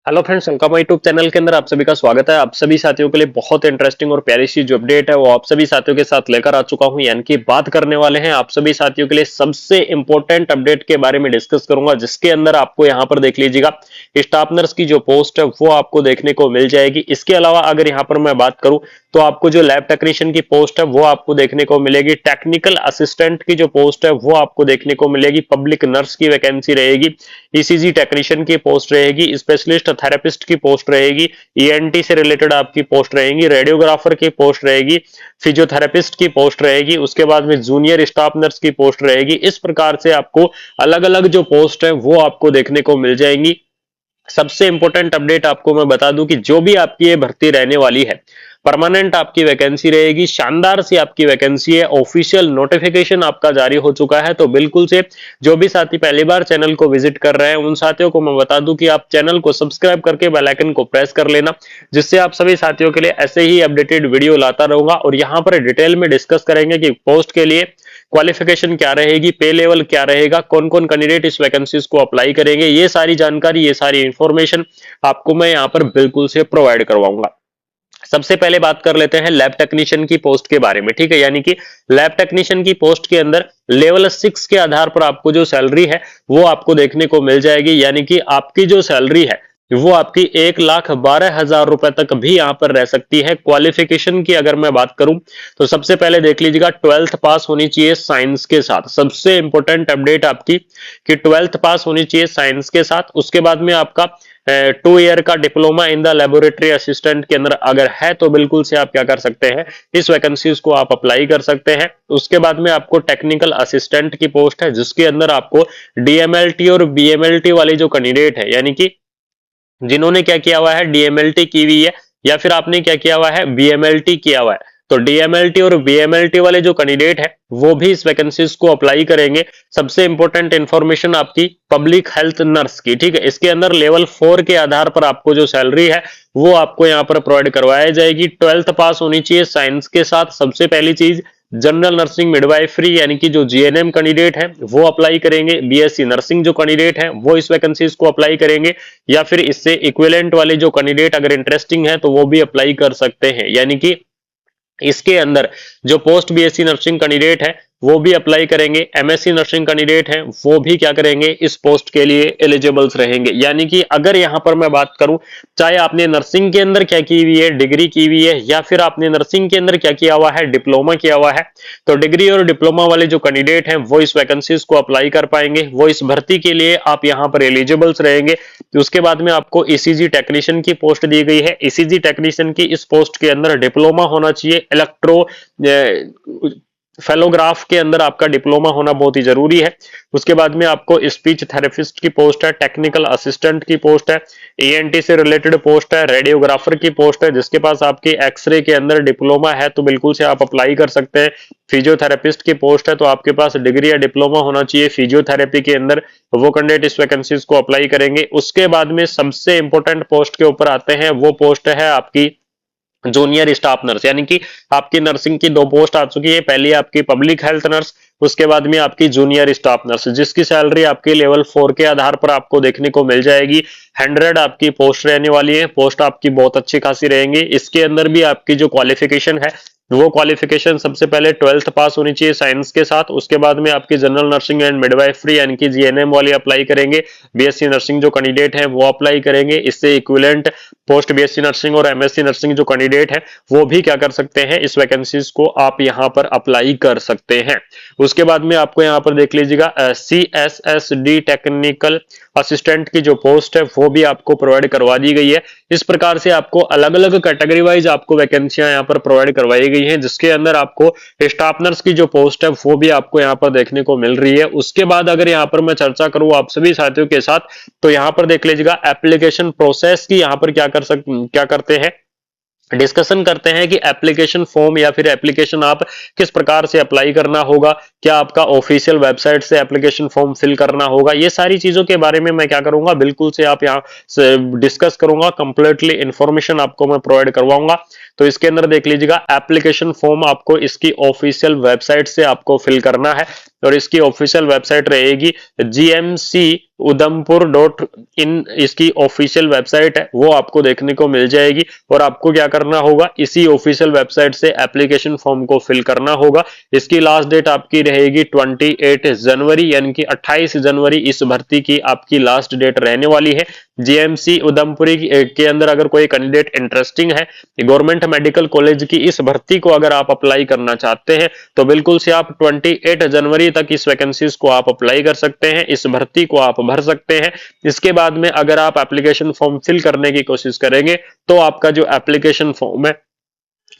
Hello friends, welcome my YouTube channel के अंदर आप सभी का स्वागत है। आप सभी साथियों के लिए बहुत इंटरेस्टिंग और प्यारी सी जो अपडेट है वो आप सभी साथियों के साथ लेकर आ चुका हूं। यानी कि बात करने वाले हैं आप सभी साथियों के लिए सबसे इंपॉर्टेंट अपडेट के बारे में डिस्कस करूंगा, जिसके अंदर आपको यहां पर देख लीजिएगा स्टाफ नर्स की जो पोस्ट है वो आपको देखने को मिल जाएगी। इसके अलावा अगर यहाँ पर मैं बात करूं तो आपको जो लैब टेक्नीशियन की पोस्ट है वो आपको देखने को मिलेगी। टेक्निकल असिस्टेंट की जो पोस्ट है वो आपको देखने को मिलेगी। पब्लिक नर्स की वैकेंसी रहेगी। ईसीजी टेक्नीशियन की पोस्ट रहेगी। स्पेशलिस्ट थेरेपिस्ट की पोस्ट रहेगी। ईएनटी से रिलेटेड आपकी पोस्ट रहेगी। रेडियोग्राफर की पोस्ट रहेगी। फिजियोथेरेपिस्ट की पोस्ट रहेगी। उसके बाद में जूनियर स्टाफ नर्स की पोस्ट रहेगी। इस प्रकार से आपको अलग अलग जो पोस्ट है वो आपको देखने को मिल जाएंगी। सबसे इंपॉर्टेंट अपडेट आपको मैं बता दूं कि जो भी आपकी ये भर्ती रहने वाली है, परमानेंट आपकी वैकेंसी रहेगी। शानदार सी आपकी वैकेंसी है। ऑफिशियल नोटिफिकेशन आपका जारी हो चुका है। तो बिल्कुल से जो भी साथी पहली बार चैनल को विजिट कर रहे हैं उन साथियों को मैं बता दूं कि आप चैनल को सब्सक्राइब करके बेल आइकन को प्रेस कर लेना, जिससे आप सभी साथियों के लिए ऐसे ही अपडेटेड वीडियो लाता रहूंगा। और यहां पर डिटेल में डिस्कस करेंगे कि पोस्ट के लिए क्वालिफिकेशन क्या रहेगी, पे लेवल क्या रहेगा, कौन कौन कैंडिडेट इस वैकेंसीज को अप्लाई करेंगे। ये सारी जानकारी, ये सारी इंफॉर्मेशन आपको मैं यहाँ पर बिल्कुल से प्रोवाइड करवाऊंगा। सबसे पहले बात कर लेते हैं लैब टेक्नीशियन की पोस्ट के बारे में। ठीक है, यानी कि लैब टेक्नीशियन की पोस्ट के अंदर लेवल 6 के आधार पर आपको जो सैलरी है वो आपको देखने को मिल जाएगी। यानी कि आपकी जो सैलरी है वो आपकी 1,12,000 रुपए तक भी यहां पर रह सकती है। क्वालिफिकेशन की अगर मैं बात करूं तो सबसे पहले देख लीजिएगा 12th पास होनी चाहिए साइंस के साथ। सबसे इंपॉर्टेंट अपडेट आपकी कि 12th पास होनी चाहिए साइंस के साथ। उसके बाद में आपका 2 ईयर का diploma in the laboratory assistant के अंदर अगर है तो बिल्कुल से आप क्या कर सकते हैं, इस वैकेंसीज को आप अप्लाई कर सकते हैं। उसके बाद में आपको टेक्निकल असिस्टेंट की पोस्ट है, जिसके अंदर आपको डीएमएलटी और बीएमएलटी वाले जो कैंडिडेट है, यानी कि जिन्होंने क्या किया हुआ है, डीएमएलटी की हुई है या फिर आपने क्या किया हुआ है, बीएमएलटी किया हुआ है, तो डीएमएलटी और बीएमएलटी वाले जो कैंडिडेट है वो भी इस वैकेंसीज को अप्लाई करेंगे। सबसे इंपॉर्टेंट इंफॉर्मेशन आपकी पब्लिक हेल्थ नर्स की। ठीक है, इसके अंदर लेवल 4 के आधार पर आपको जो सैलरी है वो आपको यहाँ पर प्रोवाइड करवाई जाएगी। 12th पास होनी चाहिए साइंस के साथ। सबसे पहली चीज, जनरल नर्सिंग मिडवाइफरी यानी कि जो जीएनएम कैंडिडेट है वो अप्लाई करेंगे। बीएससी नर्सिंग जो कैंडिडेट है वो इस वैकेंसीज को अप्लाई करेंगे, या फिर इससे इक्विवेलेंट वाले जो कैंडिडेट अगर इंटरेस्टिंग है तो वो भी अप्लाई कर सकते हैं। यानी कि इसके अंदर जो पोस्ट बीएससी नर्सिंग कैंडिडेट है वो भी अप्लाई करेंगे। एमएससी नर्सिंग कैंडिडेट है वो भी क्या करेंगे, इस पोस्ट के लिए एलिजिबल्स रहेंगे। यानी कि अगर यहां पर मैं बात करूं, चाहे आपने नर्सिंग के अंदर क्या की हुई है, डिग्री की हुई है, या फिर आपने नर्सिंग के अंदर क्या किया हुआ है, डिप्लोमा किया हुआ है, तो डिग्री और डिप्लोमा वाले जो कैंडिडेट हैं वो इस वैकेंसीज को अप्लाई कर पाएंगे। वो इस भर्ती के लिए आप यहां पर एलिजिबल्स रहेंगे। उसके बाद में आपको ईसीजी टेक्नीशियन की पोस्ट दी गई है। ईसीजी टेक्नीशियन की इस पोस्ट के अंदर डिप्लोमा होना चाहिए। इलेक्ट्रो फेलोग्राफ के अंदर आपका डिप्लोमा होना बहुत ही जरूरी है। उसके बाद में आपको स्पीच थेरेपिस्ट की पोस्ट है। टेक्निकल असिस्टेंट की पोस्ट है। ईएनटी से रिलेटेड पोस्ट है। रेडियोग्राफर की पोस्ट है, जिसके पास आपकी एक्सरे के अंदर डिप्लोमा है तो बिल्कुल से आप अप्लाई कर सकते हैं। फिजियोथेरेपिस्ट की पोस्ट है तो आपके पास डिग्री या डिप्लोमा होना चाहिए फिजियोथेरेपी के अंदर, वो कैंडिडेट इस वैकेंसीज को अप्लाई करेंगे। उसके बाद में सबसे इंपॉर्टेंट पोस्ट के ऊपर आते हैं, वो पोस्ट है आपकी जूनियर स्टाफ नर्स। यानी कि आपकी नर्सिंग की 2 पोस्ट आ चुकी है। पहली आपकी पब्लिक हेल्थ नर्स, उसके बाद में आपकी जूनियर स्टाफ नर्स, जिसकी सैलरी आपकी लेवल 4 के आधार पर आपको देखने को मिल जाएगी। 100 आपकी पोस्ट रहने वाली है। पोस्ट आपकी बहुत अच्छी खासी रहेंगी। इसके अंदर भी आपकी जो क्वालिफिकेशन है वो क्वालिफिकेशन सबसे पहले 12th पास होनी चाहिए साइंस के साथ। उसके बाद में आपकी जनरल नर्सिंग एंड मिडवाइफरी यानी कि जीएनएम वाले अप्लाई करेंगे। बीएससी नर्सिंग जो कैंडिडेट है वो अप्लाई करेंगे। इससे इक्विवेलेंट पोस्ट बीएससी नर्सिंग और एमएससी नर्सिंग जो कैंडिडेट है वो भी क्या कर सकते हैं, इस वैकेंसीज को आप यहां पर अप्लाई कर सकते हैं। उसके बाद में आपको यहां पर देख लीजिएगा सीएसएसडी टेक्निकल असिस्टेंट की जो पोस्ट है वो भी आपको प्रोवाइड करवा दी गई है। इस प्रकार से आपको अलग अलग कैटेगरी वाइज आपको वैकेंसियां यहाँ पर प्रोवाइड करवाई गई हैं, जिसके अंदर आपको स्टाफ नर्स की जो पोस्ट है वो भी आपको यहाँ पर देखने को मिल रही है। उसके बाद अगर यहाँ पर मैं चर्चा करूं आप सभी साथियों के साथ, तो यहाँ पर देख लीजिएगा एप्लीकेशन प्रोसेस की यहाँ पर क्या करते हैं, डिस्कशन करते हैं कि एप्लीकेशन फॉर्म या फिर एप्लीकेशन आप किस प्रकार से अप्लाई करना होगा। क्या आपका ऑफिशियल वेबसाइट से एप्लीकेशन फॉर्म फिल करना होगा, ये सारी चीजों के बारे में मैं क्या करूंगा, बिल्कुल से आप यहाँ से डिस्कस करूंगा। कंप्लीटली इंफॉर्मेशन आपको मैं प्रोवाइड करवाऊंगा। तो इसके अंदर देख लीजिएगा एप्लीकेशन फॉर्म आपको इसकी ऑफिशियल वेबसाइट से आपको फिल करना है, और इसकी ऑफिशियल वेबसाइट रहेगी GMC उधमपुर डॉट इन इसकी ऑफिशियल वेबसाइट है, वो आपको देखने को मिल जाएगी। और आपको क्या करना होगा, इसी ऑफिशियल वेबसाइट से एप्लीकेशन फॉर्म को फिल करना होगा। इसकी लास्ट डेट आपकी रहेगी 28 जनवरी, यानी कि 28 जनवरी इस भर्ती की आपकी लास्ट डेट रहने वाली है। जीएमसी उधमपुरी के अंदर अगर कोई कैंडिडेट इंटरेस्टिंग है गवर्नमेंट मेडिकल कॉलेज की इस भर्ती को अगर आप अप्लाई करना चाहते हैं, तो बिल्कुल से आप 28 जनवरी तक इस वैकेंसीज को आप अप्लाई कर सकते हैं, इस भर्ती को आप भर सकते हैं। इसके बाद में अगर आप एप्लीकेशन फॉर्म फिल करने की कोशिश करेंगे तो आपका जो एप्लीकेशन फॉर्म है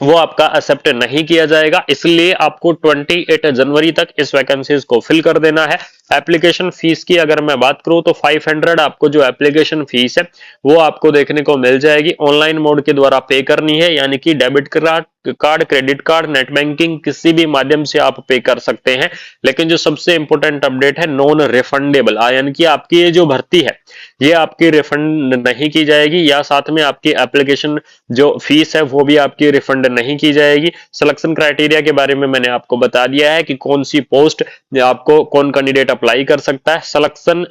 वो आपका एक्सेप्ट नहीं किया जाएगा, इसलिए आपको 28 जनवरी तक इस वैकेंसीज को फिल कर देना है। एप्लीकेशन फीस की अगर मैं बात करूं तो 500 आपको जो एप्लीकेशन फीस है वो आपको देखने को मिल जाएगी। ऑनलाइन मोड के द्वारा पे करनी है, यानी कि debit card, credit card, net banking किसी भी माध्यम से आप पे कर सकते हैं। लेकिन जो सबसे इंपॉर्टेंट अपडेट है, नॉन रिफंडेबल, यानी कि आपकी ये जो भर्ती है ये आपकी रिफंड नहीं की जाएगी, या साथ में आपकी एप्लीकेशन जो फीस है वो भी आपकी रिफंड नहीं की जाएगी। सिलेक्शन क्राइटेरिया के बारे में मैंने आपको बता दिया है कि कौन सी पोस्ट आपको कौन कैंडिडेट अप्लाई कर सकता है। सिलेक्शन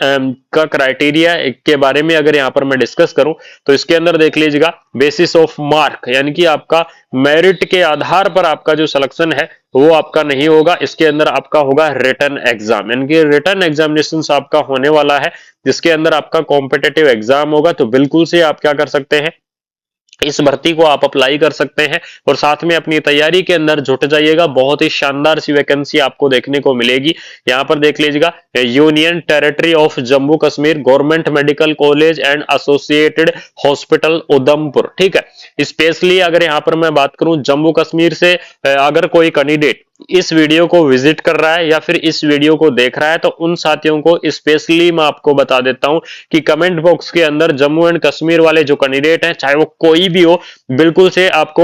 का क्राइटेरिया के बारे में अगर यहां पर मैं डिस्कस करूं तो इसके अंदर देख लीजिएगा, बेसिस ऑफ मार्क, यानी कि आपका मेरिट के आधार पर आपका जो सिलेक्शन है वो आपका नहीं होगा। इसके अंदर आपका होगा रिटन एग्जाम, यानी कि रिटन एग्जामिनेशन आपका होने वाला है, जिसके अंदर आपका कॉम्पिटेटिव एग्जाम होगा। तो बिल्कुल से आप क्या कर सकते हैं, इस भर्ती को आप अप्लाई कर सकते हैं और साथ में अपनी तैयारी के अंदर जुट जाइएगा। बहुत ही शानदार सी वैकेंसी आपको देखने को मिलेगी। यहां पर देख लीजिएगा, union territory of Jammu Kashmir government medical college and associated hospital Udhampur, ठीक है। स्पेशली अगर यहां पर मैं बात करूं जम्मू कश्मीर से अगर कोई कैंडिडेट इस वीडियो को विजिट कर रहा है या फिर इस वीडियो को देख रहा है, तो उन साथियों को स्पेशली मैं आपको बता देता हूं कि कमेंट बॉक्स के अंदर जम्मू एंड कश्मीर वाले जो कैंडिडेट हैं, चाहे वो कोई भी हो, बिल्कुल से आपको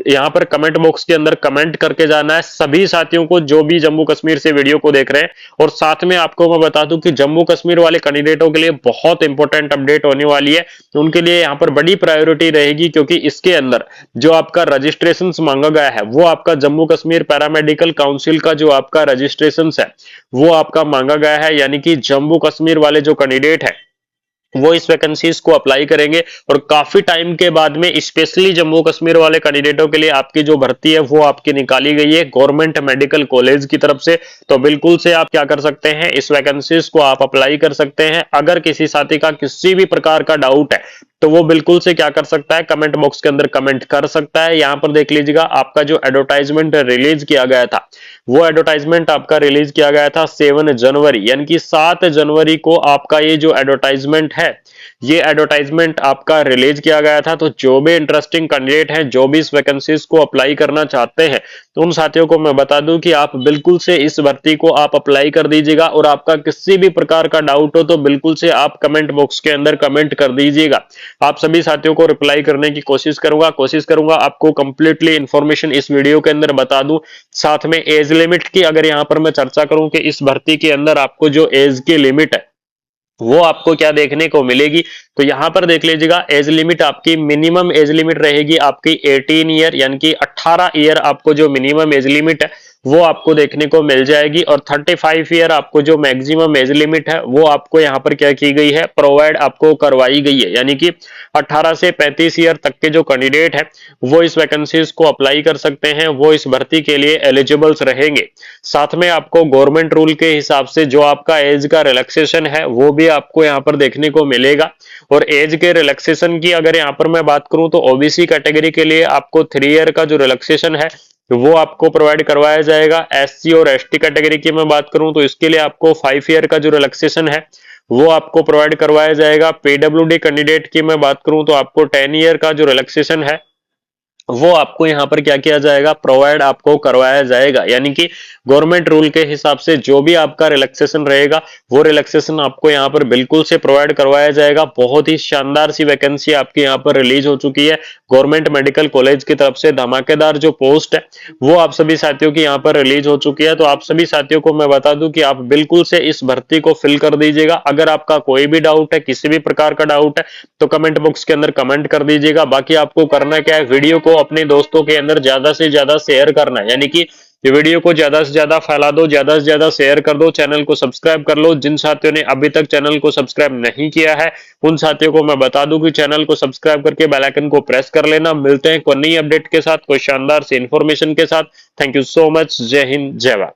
यहां पर कमेंट बॉक्स के अंदर कमेंट करके जाना है सभी साथियों को जो भी जम्मू कश्मीर से वीडियो को देख रहे हैं। और साथ में आपको मैं बता दूं कि जम्मू कश्मीर वाले कैंडिडेटों के लिए बहुत इंपॉर्टेंट अपडेट होने वाली है, उनके लिए यहां पर बड़ी प्रायोरिटी रहेगी, क्योंकि इसके अंदर जो आपका रजिस्ट्रेशन मांगा गया है वो आपका जम्मू कश्मीर पैरामेडिकल काउंसिल का जो आपका रजिस्ट्रेशन है वो आपका मांगा गया है। यानी कि जम्मू कश्मीर वाले जो कैंडिडेट है वो इस वैकेंसीज को अप्लाई करेंगे और काफी टाइम के बाद में स्पेशली जम्मू कश्मीर वाले कैंडिडेटों के लिए आपकी जो भर्ती है वो आपकी निकाली गई है गवर्नमेंट मेडिकल कॉलेज की तरफ से। तो बिल्कुल से आप क्या कर सकते हैं, इस वैकेंसीज को आप अप्लाई कर सकते हैं। अगर किसी साथी का किसी भी प्रकार का डाउट है तो वो बिल्कुल से क्या कर सकता है, कमेंट बॉक्स के अंदर कमेंट कर सकता है। यहां पर देख लीजिएगा, आपका जो एडवर्टाइजमेंट रिलीज किया गया था वो एडवर्टाइजमेंट आपका रिलीज किया गया था 7 जनवरी, यानी कि 7 जनवरी को आपका ये जो एडवर्टाइजमेंट है ये एडवर्टाइजमेंट आपका रिलीज किया गया था। तो जो भी इंटरेस्टिंग कैंडिडेट हैं, जो भी इस वैकेंसीज को अप्लाई करना चाहते हैं, तो उन साथियों को मैं बता दूं कि आप बिल्कुल से इस भर्ती को आप अप्लाई कर दीजिएगा। और आपका किसी भी प्रकार का डाउट हो तो बिल्कुल से आप कमेंट बॉक्स के अंदर कमेंट कर दीजिएगा। आप सभी साथियों को रिप्लाई करने की कोशिश करूंगा आपको कंप्लीटली इंफॉर्मेशन इस वीडियो के अंदर बता दूं। साथ में एज लिमिट की अगर यहां पर मैं चर्चा करूं कि इस भर्ती के अंदर आपको जो एज की लिमिट है वो आपको क्या देखने को मिलेगी, तो यहां पर देख लीजिएगा, एज लिमिट आपकी मिनिमम एज लिमिट रहेगी आपकी 18 ईयर, यानी कि 18 ईयर आपको जो मिनिमम एज लिमिट है वो आपको देखने को मिल जाएगी। और 35 ईयर आपको जो मैक्सिमम एज लिमिट है वो आपको यहां पर क्या की गई है, प्रोवाइड आपको करवाई गई है। यानी कि 18 से 35 ईयर तक के जो कैंडिडेट है वो इस वैकेंसीज को अप्लाई कर सकते हैं, वो इस भर्ती के लिए एलिजिबल्स रहेंगे। साथ में आपको गवर्नमेंट रूल के हिसाब से जो आपका एज का रिलैक्सेशन है वो भी आपको यहां पर देखने को मिलेगा। और एज के रिलैक्सेशन की अगर यहां पर मैं बात करूं तो ओबीसी कैटेगरी के लिए आपको 3 ईयर का जो रिलैक्सेशन है तो वो आपको प्रोवाइड करवाया जाएगा। एससी और एसटी कैटेगरी की मैं बात करूं तो इसके लिए आपको 5 ईयर का जो रिलैक्सेशन है वो आपको प्रोवाइड करवाया जाएगा। पीडब्ल्यूडी कैंडिडेट की मैं बात करूं तो आपको 10 ईयर का जो रिलैक्सेशन है वो आपको यहां पर क्या किया जाएगा, प्रोवाइड आपको करवाया जाएगा। यानी कि गवर्नमेंट रूल के हिसाब से जो भी आपका रिलैक्सेशन रहेगा वो रिलैक्सेशन आपको यहां पर बिल्कुल से प्रोवाइड करवाया जाएगा। बहुत ही शानदार सी वैकेंसी आपकी यहां पर रिलीज हो चुकी है गवर्नमेंट मेडिकल कॉलेज की तरफ से। धमाकेदार जो पोस्ट है वो आप सभी साथियों की यहां पर रिलीज हो चुकी है। तो आप सभी साथियों को मैं बता दूं कि आप बिल्कुल से इस भर्ती को फिल कर दीजिएगा। अगर आपका कोई भी डाउट है, किसी भी प्रकार का डाउट है, तो कमेंट बॉक्स के अंदर कमेंट कर दीजिएगा। बाकी आपको करना क्या है, वीडियो को अपने दोस्तों के अंदर ज्यादा से ज्यादा शेयर करना है, यानी कि ये वीडियो को ज्यादा से ज्यादा फैला दो, ज्यादा से ज्यादा शेयर कर दो, चैनल को सब्सक्राइब कर लो। जिन साथियों ने अभी तक चैनल को सब्सक्राइब नहीं किया है उन साथियों को मैं बता दूं कि चैनल को सब्सक्राइब करके बेल आइकन को प्रेस कर लेना। मिलते हैं कोई नई अपडेट के साथ, कोई शानदार सी इंफॉर्मेशन के साथ। Thank you so much. जय हिंद, जय भारत।